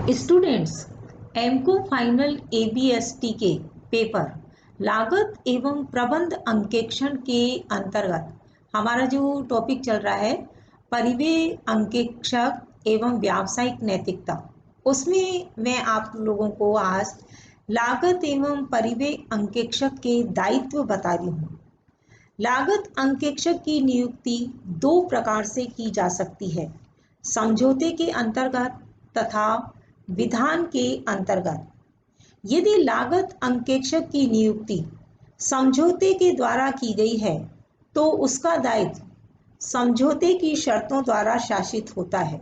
Students, एमको final एबीएसटी के paper लागत एवं प्रबंध अंकेक्षण के अंतर्गत हमारा जो टॉपिक चल रहा है परिव्यय अंकेक्षक एवं व्यावसायिक नैतिकता, उसमें मैं आप लोगों को आज लागत एवं परिव्यय अंकेक्षक के दायित्व बता रही हूँ। लागत अंकेक्षक की नियुक्ति दो प्रकार से की जा सकती है, समझौते के अंतर्गत तथा विधान के अंतर्गत। यदि लागत अंकेक्षक की नियुक्ति समझौते के द्वारा की गई है तो उसका दायित्व समझौते की शर्तों द्वारा शासित होता है,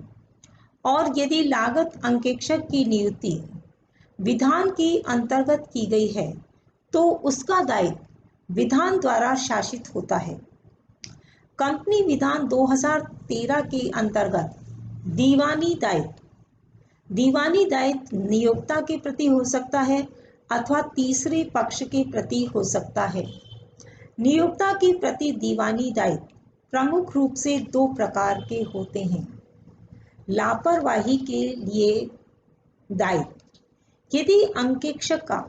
और यदि लागत अंकेक्षक की नियुक्ति विधान के अंतर्गत की गई है तो उसका दायित्व विधान द्वारा शासित होता है। कंपनी विधान 2013 के अंतर्गत दीवानी दायित्व नियोक्ता के प्रति हो सकता है अथवा तीसरे पक्ष के प्रति हो सकता है। नियोक्ता के प्रति दीवानी दायित्व प्रमुख रूप से दो प्रकार के होते हैं। लापरवाही के लिए दायित्व, यदि अंकेक्षक का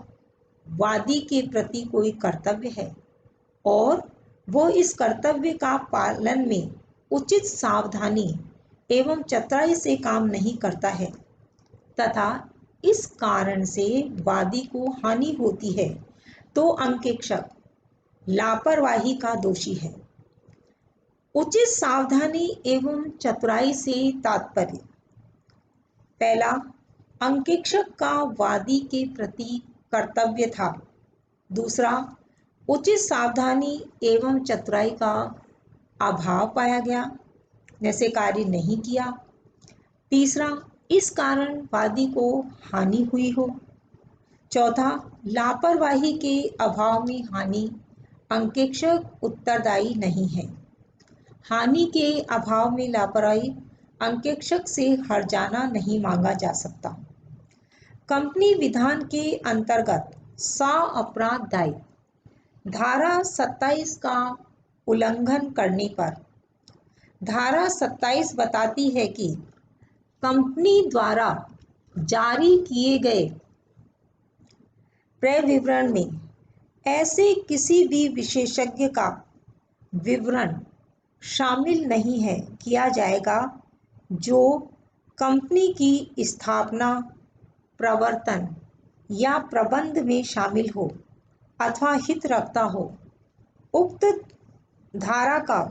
वादी के प्रति कोई कर्तव्य है और वो इस कर्तव्य का पालन में उचित सावधानी एवं चतुराई से काम नहीं करता है तथा इस कारण से वादी को हानि होती है तो अंकेक्षक लापरवाही का दोषी है। उचित सावधानी एवं चतुराई से तात्पर्य, पहला, अंकेक्षक का वादी के प्रति कर्तव्य था। दूसरा, उचित सावधानी एवं चतुराई का अभाव पाया गया, जैसे कार्य नहीं किया। तीसरा, इस कारण वादी को हानि हुई हो। चौथा, लापरवाही के अभाव में हानि, अंकेक्षक उत्तरदायी नहीं है। हानि के अभाव में लापरवाही, अंकेक्षक से हर्जाना नहीं मांगा जा सकता। कंपनी विधान के अंतर्गत अपराध दायित्व, धारा 27 का उल्लंघन करने पर। धारा 27 बताती है कि कंपनी द्वारा जारी किए गए क्रय विवरण में ऐसे किसी भी विशेषज्ञ का विवरण शामिल नहीं है किया जाएगा जो कंपनी की स्थापना, प्रवर्तन या प्रबंध में शामिल हो अथवा हित रखता हो। उक्त धारा का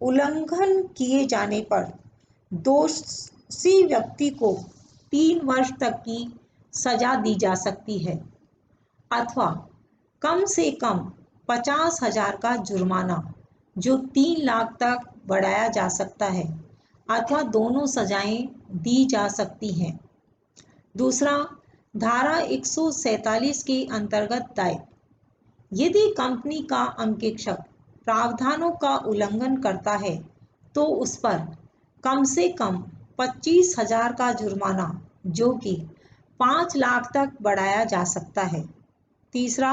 उल्लंघन किए जाने पर दोषी व्यक्ति को 3 वर्ष तक की सजा दी जा सकती है अथवा कम से कम 50,000 का जुर्माना जो 3 लाख तक बढ़ाया जा सकता है अथवा दोनों सजाएं दी जा सकती हैं। दूसरा, धारा 147 के अंतर्गत दायित्व, यदि कंपनी का अंकेक्षक प्रावधानों का उल्लंघन करता है तो उस पर कम से कम 25,000 का जुर्माना जो कि 5 लाख तक बढ़ाया जा सकता है। तीसरा,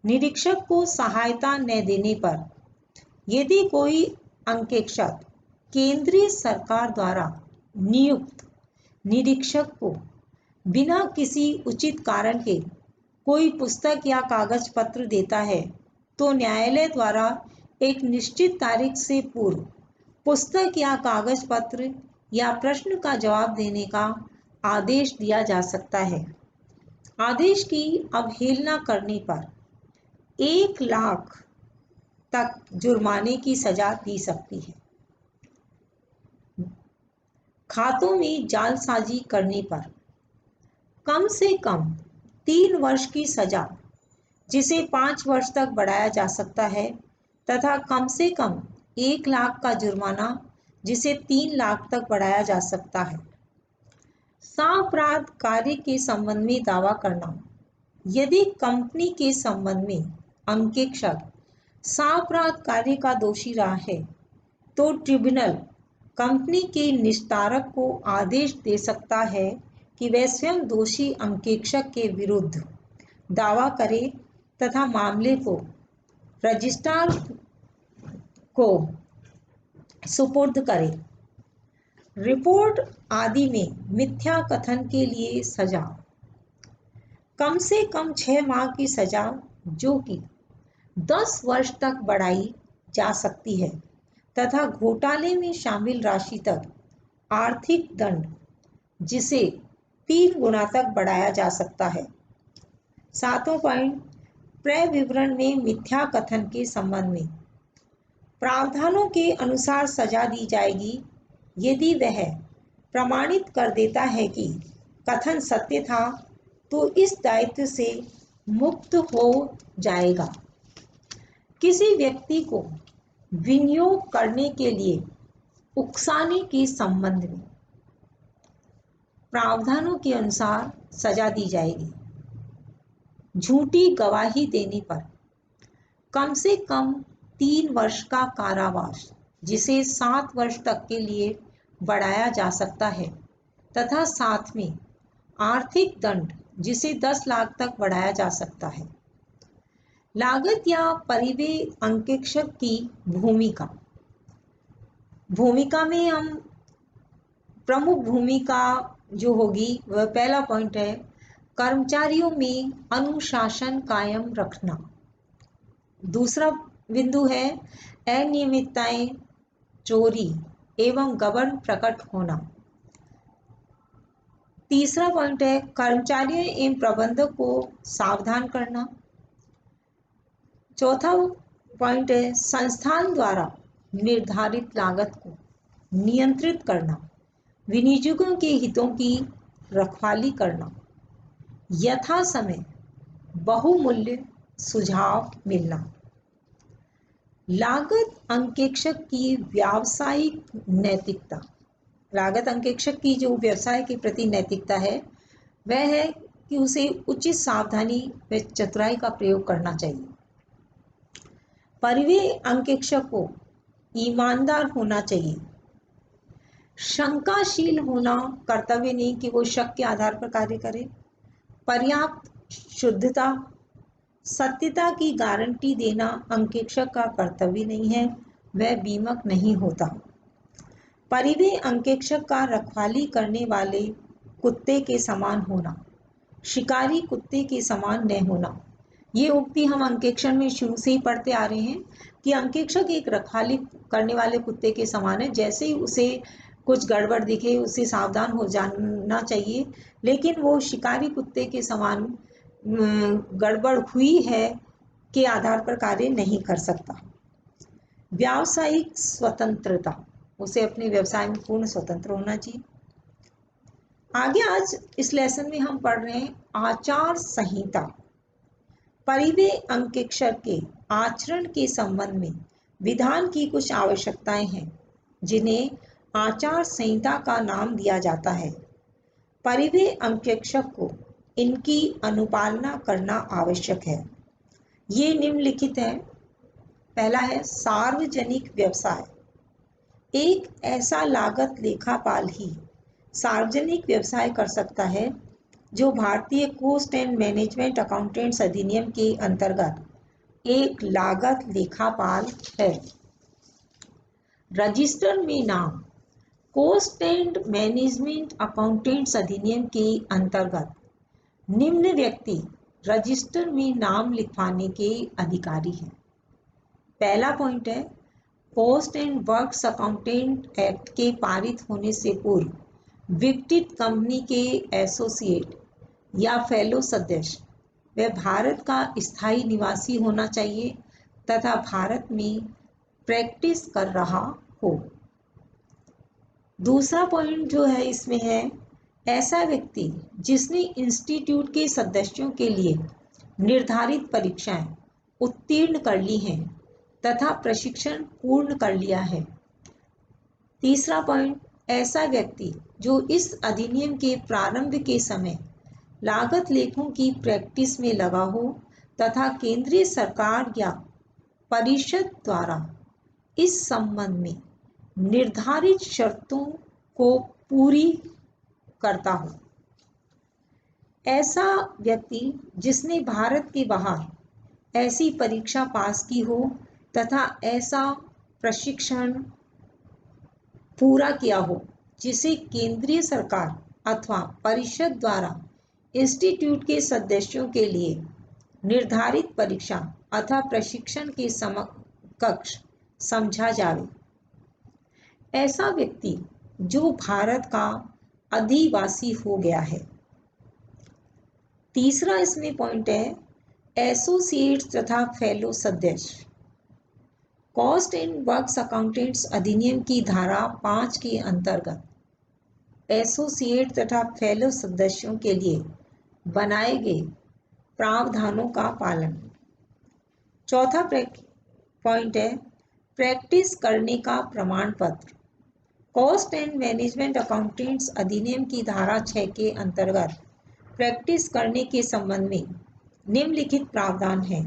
निरीक्षक को सहायता न देने पर, यदि कोई अंकेक्षक केंद्रीय सरकार द्वारा नियुक्त निरीक्षक को बिना किसी उचित कारण के कोई पुस्तक या कागज पत्र देता है तो न्यायालय द्वारा एक निश्चित तारीख से पूर्व पुस्तक या कागज पत्र या प्रश्न का जवाब देने का आदेश दिया जा सकता है। आदेश की अवहेलना करने पर 1 लाख तक जुर्माने की सजा दी सकती है। खातों में जालसाजी करने पर कम से कम 3 वर्ष की सजा जिसे 5 वर्ष तक बढ़ाया जा सकता है तथा कम से कम 1 लाख का जुर्माना जिसे 3 लाख तक बढ़ाया जा सकता है। सापराध कार्य के संबंध में दावा करना, यदि कंपनी के संबंध में अंकेक्षक सापराध कार्य का दोषी रहा है तो ट्रिब्यूनल कंपनी के निस्तारक को आदेश दे सकता है कि वह स्वयं दोषी अंकेक्षक के विरुद्ध दावा करे तथा मामले को रजिस्ट्रार को सुपुर्द करे। रिपोर्ट आदि में मिथ्या कथन के लिए सजा कम से कम 6 माह की सजा जो कि 10 वर्ष तक बढ़ाई जा सकती है तथा घोटाले में शामिल राशि तक आर्थिक दंड जिसे 3 गुना तक बढ़ाया जा सकता है। 7वां पॉइंट, क्रय विवरण में मिथ्या कथन के संबंध में प्रावधानों के अनुसार सजा दी जाएगी यदि वह प्रमाणित कर देता है कि कथन सत्य था तो इस दायित्व से मुक्त हो जाएगा। किसी व्यक्ति को विनियोग करने के लिए उकसाने के संबंध में प्रावधानों के अनुसार सजा दी जाएगी। झूठी गवाही देने पर कम से कम 3 वर्ष का कारावास जिसे 7 वर्ष तक के लिए बढ़ाया जा सकता है तथा साथ में आर्थिक दंड जिसे 10 लाख तक बढ़ाया जा सकता है। लागत या परिव्यय अंकेक्षक की भूमिका में हम प्रमुख भूमिका जो होगी वह पहला पॉइंट है, कर्मचारियों में अनुशासन कायम रखना। दूसरा बिंदु है अनियमितताएं, चोरी एवं गबन प्रकट होना। तीसरा पॉइंट है कर्मचारियों एवं प्रबंधक को सावधान करना। चौथा पॉइंट है संस्थान द्वारा निर्धारित लागत को नियंत्रित करना, विनियोजकों के हितों की रखवाली करना, यथा समय बहुमूल्य सुझाव मिलना। लागत अंकेक्षक की व्यावसायिक नैतिकता। लागत अंकेक्षक की जो व्यवसाय के प्रति नैतिकता है वह है कि उसे उचित सावधानी व चतुराई का प्रयोग करना चाहिए। परिव्यय अंकेक्षक को ईमानदार होना चाहिए। शंकाशील होना कर्तव्य नहीं कि वो शक के आधार पर कार्य करे। पर्याप्त शुद्धता, सत्यता की गारंटी देना अंकेक्षक का कर्तव्य नहीं है, वह बीमक नहीं होता। परिव्यय अंकेक्षक का रखवाली करने वाले कुत्ते के समान होना, शिकारी कुत्ते के समान न होना। ये उक्ति हम अंकेक्षण में शुरू से ही पढ़ते आ रहे हैं कि अंकेक्षक एक रखवाली करने वाले कुत्ते के समान है। जैसे ही उसे कुछ गड़बड़ दिखे उसे सावधान हो जाना चाहिए, लेकिन वो शिकारी कुत्ते के समान गड़बड़ हुई है के आधार पर कार्य नहीं कर सकता। व्यावसायिक स्वतंत्रता, उसे अपने व्यवसाय में पूर्ण स्वतंत्र होना चाहिए। आगे आज इस लेसन में हम पढ़ रहे हैं आचार संहिता। परिव्यय अंकेक्षक के आचरण के संबंध में विधान की कुछ आवश्यकताएं हैं जिन्हें आचार संहिता का नाम दिया जाता है। परिव्यय अंकेक्षक को इनकी अनुपालना करना आवश्यक है। ये निम्नलिखित है। पहला है सार्वजनिक व्यवसाय। एक ऐसा लागत लेखापाल ही सार्वजनिक व्यवसाय कर सकता है जो भारतीय कॉस्ट एंड मैनेजमेंट अकाउंटेंट्स अधिनियम के अंतर्गत एक लागत लेखापाल है। रजिस्टर में नाम कॉस्ट एंड मैनेजमेंट अकाउंटेंट्स अधिनियम के अंतर्गत निम्न व्यक्ति रजिस्टर में नाम लिखवाने के अधिकारी हैं। पहला पॉइंट है cost and works accountant act के पारित होने से पूर्व विक्टित कंपनी के एसोसिएट या फेलो सदस्य वह भारत का स्थायी निवासी होना चाहिए तथा भारत में प्रैक्टिस कर रहा हो। दूसरा पॉइंट जो है इसमें है ऐसा व्यक्ति जिसने इंस्टीट्यूट के सदस्यों के लिए निर्धारित परीक्षाएं उत्तीर्ण कर ली हैं तथा प्रशिक्षण पूर्ण कर लिया है। तीसरा पॉइंट ऐसा व्यक्ति जो इस अधिनियम के प्रारंभ के समय लागत लेखों की प्रैक्टिस में लगा हो तथा केंद्रीय सरकार या परिषद द्वारा इस संबंध में निर्धारित शर्तों को पूरी करता हो। ऐसा व्यक्ति जिसने भारत के बाहर ऐसी परीक्षा पास की हो तथा ऐसा प्रशिक्षण पूरा किया हो जिसे केंद्रीय सरकार अथवा परिषद द्वारा इंस्टीट्यूट के सदस्यों के लिए निर्धारित परीक्षा अथवा प्रशिक्षण के समकक्ष समझा जावे। ऐसा व्यक्ति जो भारत का अधिवासी हो गया है। तीसरा इसमें पॉइंट है एसोसिएट्स तथा फेलो सदस्य। कॉस्ट एंड वर्क्स अकाउंटेंट्स अधिनियम की धारा 5 के अंतर्गत एसोसिएट तथा फेलो सदस्यों के लिए बनाए गए प्रावधानों का पालन। चौथा पॉइंट है प्रैक्टिस करने का प्रमाण पत्र। कॉस्ट एंड मैनेजमेंट अकाउंटेंट्स अधिनियम की धारा 6 के अंतर्गत प्रैक्टिस करने के संबंध में निम्नलिखित प्रावधान है।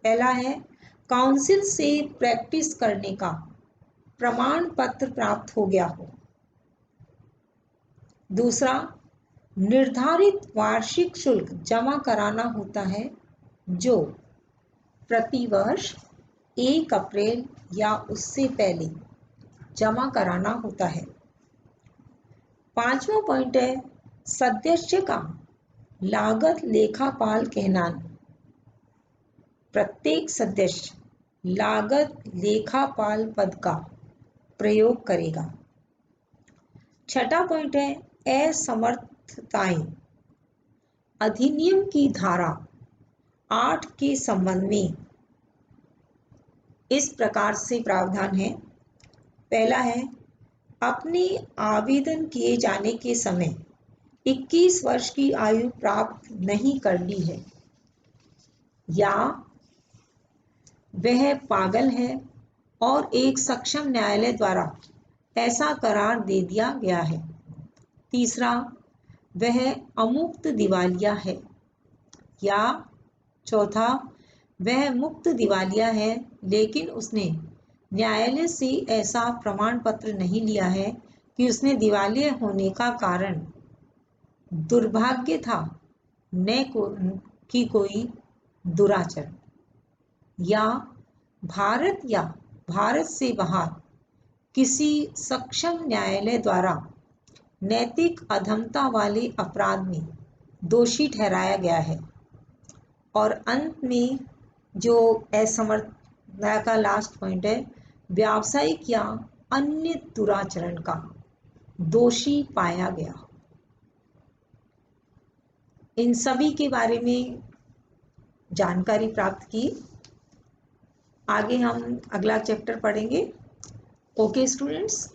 पहला है काउंसिल से प्रैक्टिस करने का प्रमाण पत्र प्राप्त हो गया हो। दूसरा, निर्धारित वार्षिक शुल्क जमा कराना होता है जो प्रतिवर्ष 1 अप्रैल या उससे पहले जमा कराना होता है। पांचवा पॉइंट है सदस्य का लागत लेखापाल कहलाना। प्रत्येक सदस्य लागत लेखापाल पद का प्रयोग करेगा। छठा पॉइंट है असमर्थताएं। अधिनियम की धारा 8 के संबंध में इस प्रकार से प्रावधान है। पहला है अपने आवेदन किए जाने के समय 21 वर्ष की आयु प्राप्त नहीं कर ली है या वह पागल है और एक सक्षम न्यायालय द्वारा ऐसा करार दे दिया गया है। तीसरा, वह अमुक्त दिवालिया है या चौथा, वह मुक्त दिवालिया है लेकिन उसने न्यायालय से ऐसा प्रमाण पत्र नहीं लिया है कि उसने दिवालिया होने का कारण दुर्भाग्य था न कि कोई दुराचरण, या भारत से बाहर किसी सक्षम न्यायालय द्वारा नैतिक अधमता वाले अपराध में दोषी ठहराया गया है। और अंत में जो असमर्थता का लास्ट पॉइंट है व्यावसायिक या अन्य दुराचरण का दोषी पाया गया। इन सभी के बारे में जानकारी प्राप्त की। आगे हम अगला चैप्टर पढ़ेंगे। Okay students.